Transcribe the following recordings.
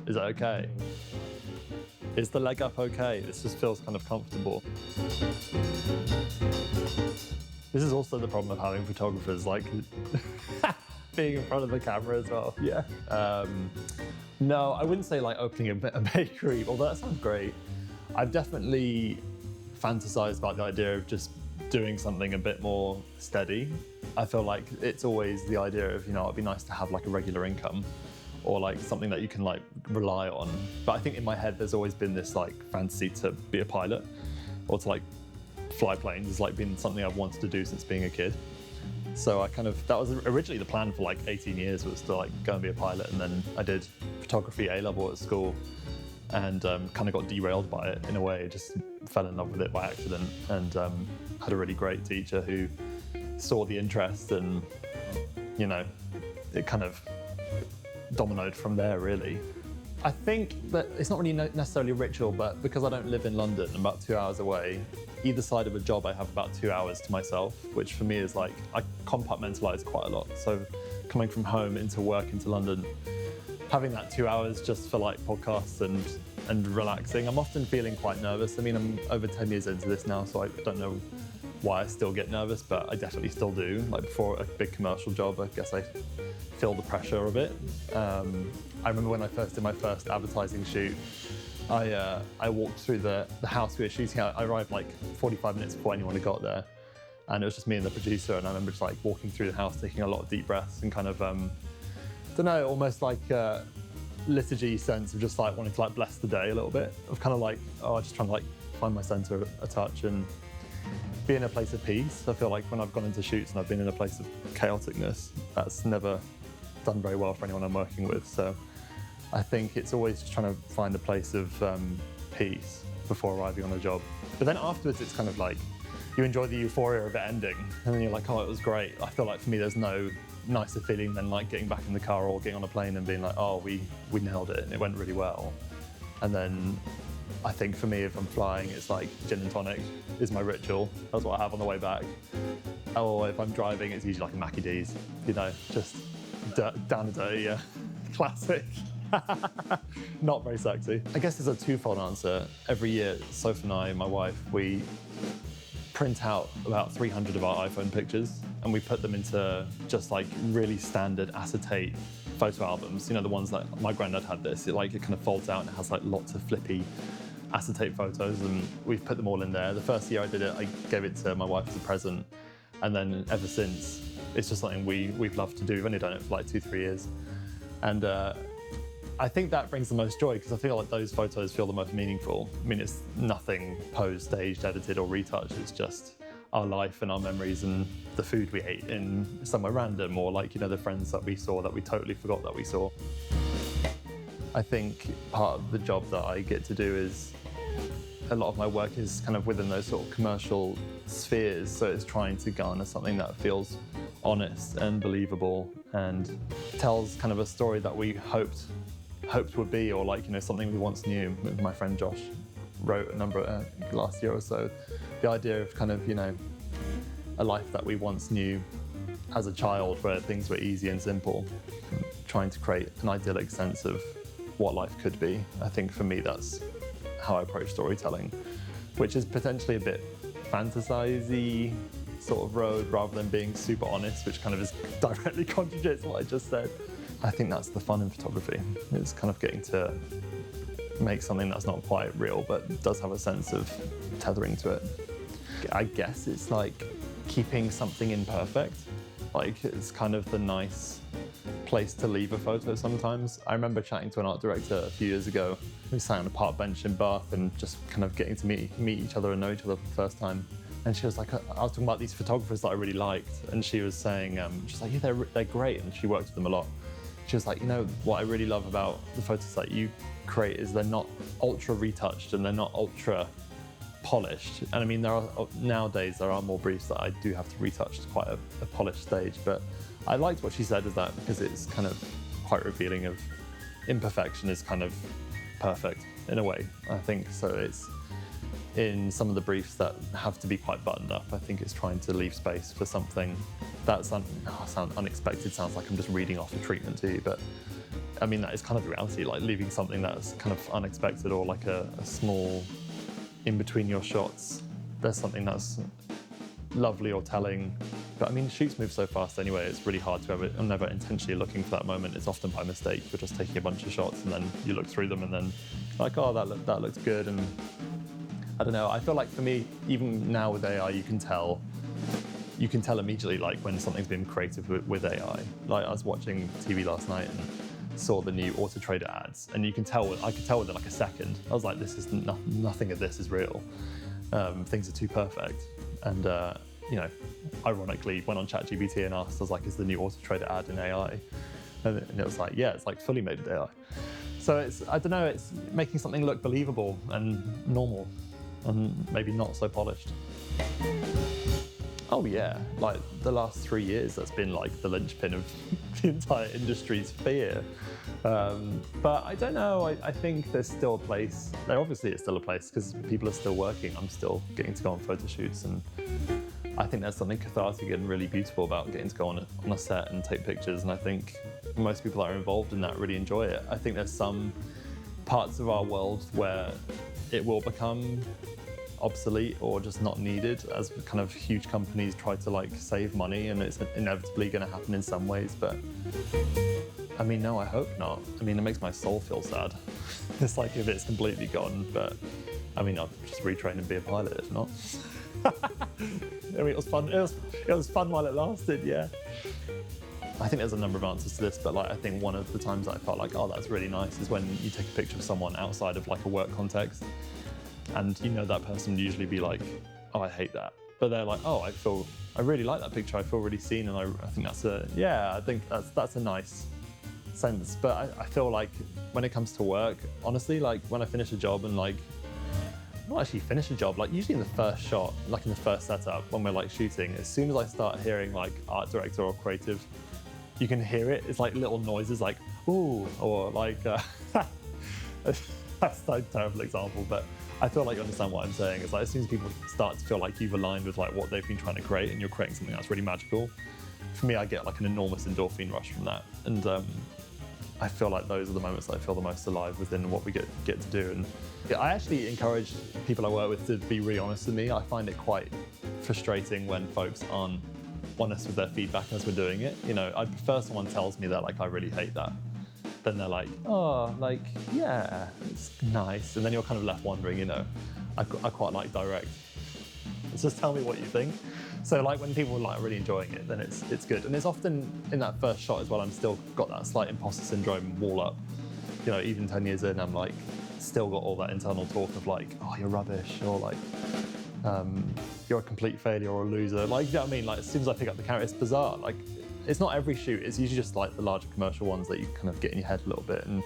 Is that okay? Is the leg up okay? This just feels kind of comfortable. This is also the problem of having photographers, like being in front of the camera as well. Yeah. No, I wouldn't say like opening a bakery, although that sounds great. I've definitely fantasized about the idea of just doing something a bit more steady. I feel like it's always the idea of, it'd be nice to have like a regular income or like something that you can like rely on. But I think in my head, there's always been this like fantasy to be a pilot or to like fly planes. It's like been something I've wanted to do since being a kid. So that was originally the plan for like 18 years, was to like go and be a pilot. And then I did photography A-level at school and kind of got derailed by it in a way, just fell in love with it by accident and had a really great teacher who saw the interest and, it kind of dominoed from there, really. I think that it's not really necessarily a ritual, but because I don't live in London, I'm about 2 hours away, either side of a job I have about 2 hours to myself, which for me is like, I compartmentalize quite a lot. So coming from home into work into London, having that 2 hours just for like podcasts and relaxing, I'm often feeling quite nervous. I mean, I'm over 10 years into this now, so I don't know why I still get nervous, but I definitely still do. Like before a big commercial job, I guess I feel the pressure of it. I remember when I first did my first advertising shoot, I walked through the house we were shooting at. I arrived like 45 minutes before anyone had got there. And it was just me and the producer. And I remember just like walking through the house, taking a lot of deep breaths and kind of, almost like a liturgy sense of just like wanting to like bless the day a little bit, of kind of like, just trying to like find my center a touch and be in a place of peace. I feel like when I've gone into shoots and I've been in a place of chaoticness, that's never done very well for anyone I'm working with. So I think it's always just trying to find a place of peace before arriving on a job. But then afterwards, it's kind of like you enjoy the euphoria of it ending, and then you're like, oh, it was great. I feel like for me, there's no nicer feeling than like getting back in the car or getting on a plane and being like, oh, we nailed it and it went really well. And then I think for me, if I'm flying, it's like gin and tonic is my ritual. That's what I have on the way back. Or if I'm driving, it's usually like a Mackie D's, just down and dirty, classic. Not very sexy. I guess there's a twofold answer. Every year, Soph and I, my wife, we print out about 300 of our iPhone pictures and we put them into just like really standard acetate photo albums. The ones that my granddad had this. It kind of folds out and it has like lots of flippy acetate photos, and we've put them all in there. The first year I did it, I gave it to my wife as a present, and then ever since, it's just something we've loved to do. We've only done it for like 2-3 years. And I think that brings the most joy because I feel like those photos feel the most meaningful. I mean, it's nothing posed, staged, edited, or retouched. It's just our life and our memories and the food we ate in somewhere random, or like, the friends that we saw that we totally forgot that we saw. I think part of the job that I get to do is a lot of my work is kind of within those sort of commercial spheres. So it's trying to garner something that feels honest and believable and tells kind of a story that we hoped would be, or like, something we once knew. My friend Josh wrote a number last year or so, the idea of kind of, a life that we once knew as a child where things were easy and simple, trying to create an idyllic sense of what life could be. I think for me, that's how I approach storytelling, which is potentially a bit fantasy-y sort of road rather than being super honest, which kind of is directly contradicts what I just said. I think that's the fun in photography. It's kind of getting to make something that's not quite real, but does have a sense of tethering to it. I guess it's like keeping something imperfect. Like it's kind of the nice place to leave a photo sometimes. I remember chatting to an art director a few years ago. We sat on a park bench in Bath and just kind of getting to meet each other and know each other for the first time. And she was like, I was talking about these photographers that I really liked. And she was saying, she's like, yeah, they're great. And she worked with them a lot. She was like, what I really love about the photos that you create is they're not ultra retouched and they're not ultra polished. And I mean, nowadays there are more briefs that I do have to retouch to quite a polished stage. But I liked what she said with that because it's kind of quite revealing of imperfection is kind of perfect in a way, I think. So it's in some of the briefs that have to be quite buttoned up. I think it's trying to leave space for something that sounds unexpected. Sounds like I'm just reading off a treatment to you, but I mean, that is kind of the reality, like leaving something that's kind of unexpected or like a small in between your shots. There's something that's lovely or telling. But I mean, shoots move so fast anyway, it's really hard to I'm never intentionally looking for that moment. It's often by mistake. You're just taking a bunch of shots and then you look through them and then like, oh, that looks good. And I don't know, I feel like for me, even now with AI, you can tell immediately like when something's been created with AI. Like I was watching TV last night and saw the new Auto Trader ads, and I could tell within like a second. I was like, this is nothing of this is real. Things are too perfect. And you know, ironically, went on ChatGPT and asked, I was like, is the new Auto Trader ad in AI? And it was like, yeah, it's like fully made with AI. So I don't know, it's making something look believable and normal and maybe not so polished. Oh yeah, like the last 3 years, that's been like the linchpin of the entire industry's fear. But I don't know, I think there's still a place. There obviously is still a place because people are still working. I'm still getting to go on photo shoots, and I think there's something cathartic and really beautiful about getting to go on a set and take pictures. And I think most people that are involved in that really enjoy it. I think there's some parts of our world where it will become obsolete or just not needed as kind of huge companies try to like save money, and it's inevitably going to happen in some ways. But I mean, no, I hope not. I mean, it makes my soul feel sad. It's like if it's completely gone, but I mean, I'll just retrain and be a pilot if not. I mean, it was fun. It was fun while it lasted, yeah. I think there's a number of answers to this, but like I think one of the times that I felt like, oh, that's really nice, is when you take a picture of someone outside of like a work context, and you know that person would usually be like, oh, I hate that. But they're like, oh, I really like that picture. I feel really seen, and I think that's a nice sense. But I feel like when it comes to work, honestly, like when I finish a job and like, not actually finish a job, like usually in the first shot, like in the first setup, when we're like shooting, as soon as I start hearing like art director or creative, you can hear it. It's like little noises like, ooh, or like, that's like a terrible example, but I feel like you understand what I'm saying. It's like as soon as people start to feel like you've aligned with like what they've been trying to create and you're creating something that's really magical, for me, I get like an enormous endorphin rush from that. And I feel like those are the moments that I feel the most alive within what we get to do. And yeah, I actually encourage people I work with to be really honest with me. I find it quite frustrating when folks aren't honest with their feedback as we're doing it. You know, I prefer someone tells me that like I really hate that. Then they're like, oh, like, yeah, it's nice. And then you're kind of left wondering, you know, I quite like direct. Just tell me what you think. So like when people are like really enjoying it, then it's good. And it's often in that first shot as well, I'm still got that slight imposter syndrome wall up. You know, even 10 years in, I'm like, still got all that internal talk of like, oh, you're rubbish, or like, you're a complete failure or a loser. Like, you know what I mean? Like as soon as I pick up the camera, it's bizarre. Like, it's not every shoot, it's usually just like the larger commercial ones that you kind of get in your head a little bit. And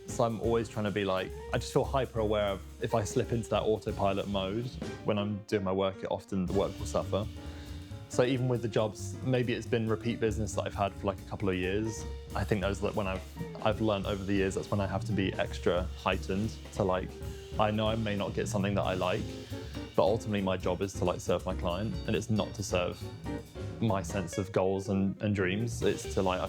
so I'm always trying to be like, I just feel hyper aware of if I slip into that autopilot mode when I'm doing my work, often the work will suffer. So even with the jobs, maybe it's been repeat business that I've had for like a couple of years. I think those that when I've learned over the years, that's when I have to be extra heightened to like, I know I may not get something that I like, but ultimately my job is to like serve my client, and it's not to serve my sense of goals and dreams. It's to like, I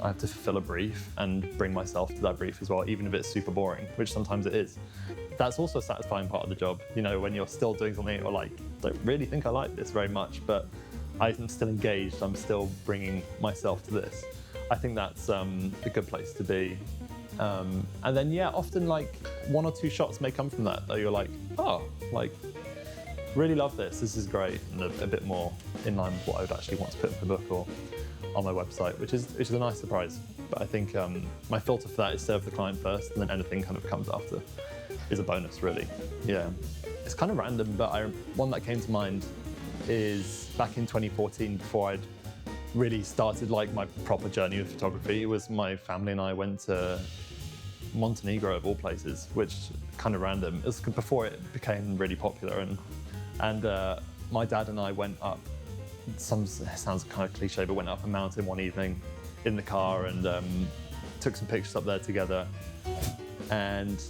have to fulfill a brief and bring myself to that brief as well, even if it's super boring, which sometimes it is. That's also a satisfying part of the job, you know, when you're still doing something or like, don't really think I like this very much, but I'm still engaged, I'm still bringing myself to this. I think that's a good place to be. And then, yeah, often like 1 or 2 shots may come from that, though you're like, oh, like, really love this is great, and a bit more in line with what I would actually want to put in the book or on my website, which is a nice surprise. But I think my filter for that is serve the client first, and then anything kind of comes after is a bonus, really. Yeah, it's kind of random, but one that came to mind is back in 2014, before I'd really started like my proper journey with photography. It was my family and I went to Montenegro of all places, which kind of random. It was before it became really popular, and my dad and I went up, it sounds kind of cliche, but went up a mountain one evening in the car and took some pictures up there together. And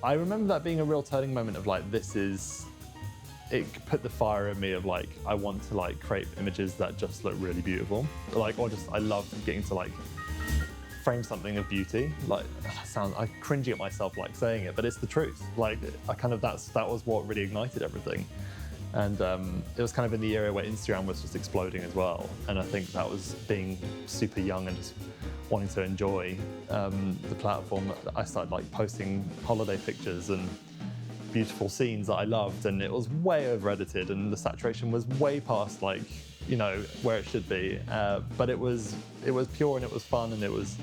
I remember that being a real turning moment of like, it put the fire in me of like, I want to like create images that just look really beautiful. Like, or just, I love getting to like frame something of beauty, like I'm cringing at myself like saying it, but it's the truth. Like that was what really ignited everything. And it was kind of in the era where Instagram was just exploding as well. And I think that was being super young and just wanting to enjoy the platform. I started like posting holiday pictures and beautiful scenes that I loved, and it was way over edited and the saturation was way past like, you know, where it should be. But it was pure and it was fun and it was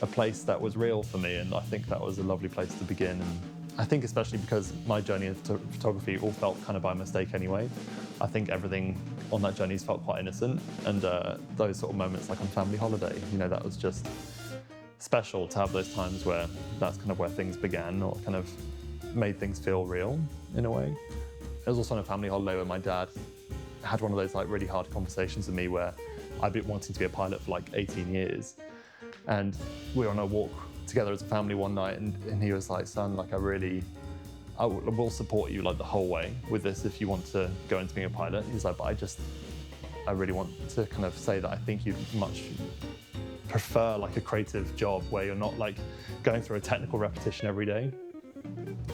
a place that was real for me. And I think that was a lovely place to begin. And I think especially because my journey of photography all felt kind of by mistake anyway. I think everything on that journey has felt quite innocent. And those sort of moments like on family holiday, you know, that was just special to have those times where that's kind of where things began or kind of made things feel real in a way. It was also on a family holiday where my dad had one of those like really hard conversations with me where I'd been wanting to be a pilot for like 18 years. And we were on a walk together as a family one night and he was like, son, like I will support you like the whole way with this if you want to go into being a pilot. He's like, but I really want to kind of say that I think you'd much prefer like a creative job where you're not like going through a technical repetition every day.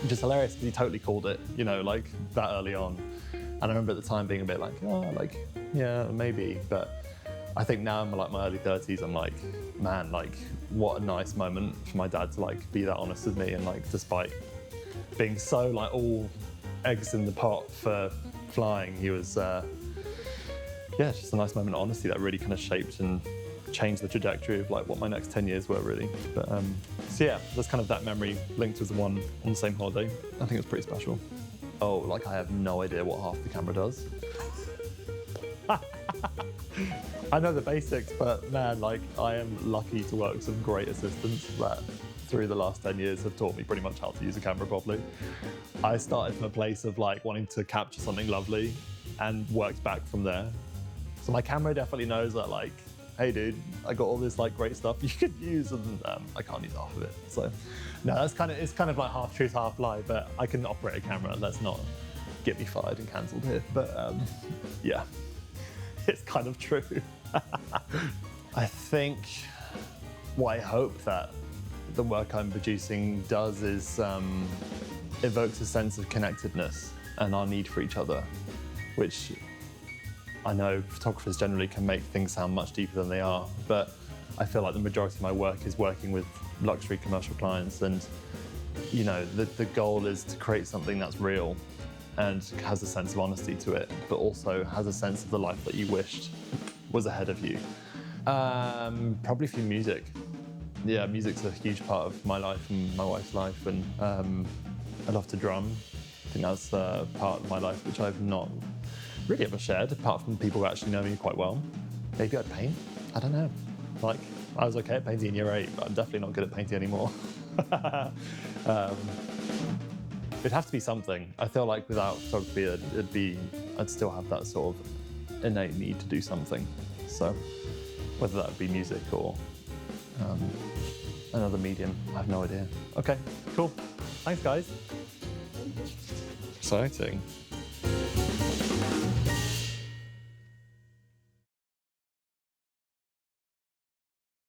Which is hilarious because he totally called it, you know, like that early on. And I remember at the time being a bit like, oh, like, yeah, maybe. But I think now in like my early 30s, I'm like, man, like what a nice moment for my dad to like be that honest with me. And like, despite being so like all eggs in the pot for flying, he was, yeah, just a nice moment of honesty that really kind of shaped and changed the trajectory of like what my next 10 years were really. But so yeah, there's kind of that memory linked as the one on the same holiday. I think it was pretty special. Oh, like I have no idea what half the camera does. I know the basics, but man, like I am lucky to work with some great assistants that through the last 10 years have taught me pretty much how to use a camera properly. I started from a place of like wanting to capture something lovely and worked back from there. So my camera definitely knows that like, hey dude, I got all this like great stuff you could use and I can't use half of it. So no, it's kind of like half truth, half lie, but I can operate a camera. Let's not get me fired and cancelled here. But yeah, it's kind of true. I think what I hope that the work I'm producing does is evokes a sense of connectedness and our need for each other, which I know photographers generally can make things sound much deeper than they are, but I feel like the majority of my work is working with luxury commercial clients, and you know, the goal is to create something that's real and has a sense of honesty to it, but also has a sense of the life that you wished was ahead of you. Probably through music. Yeah, music's a huge part of my life and my wife's life, and I love to drum. I think that's part of my life which I've not really ever shared, apart from people who actually know me quite well. Maybe I'd paint, I don't know. Like, I was okay at painting in year 8, but I'm definitely not good at painting anymore. It'd have to be something. I feel like without photography, I'd still have that sort of innate need to do something. So, whether that would be music or another medium, I have no idea. Okay, cool. Thanks, guys. Exciting.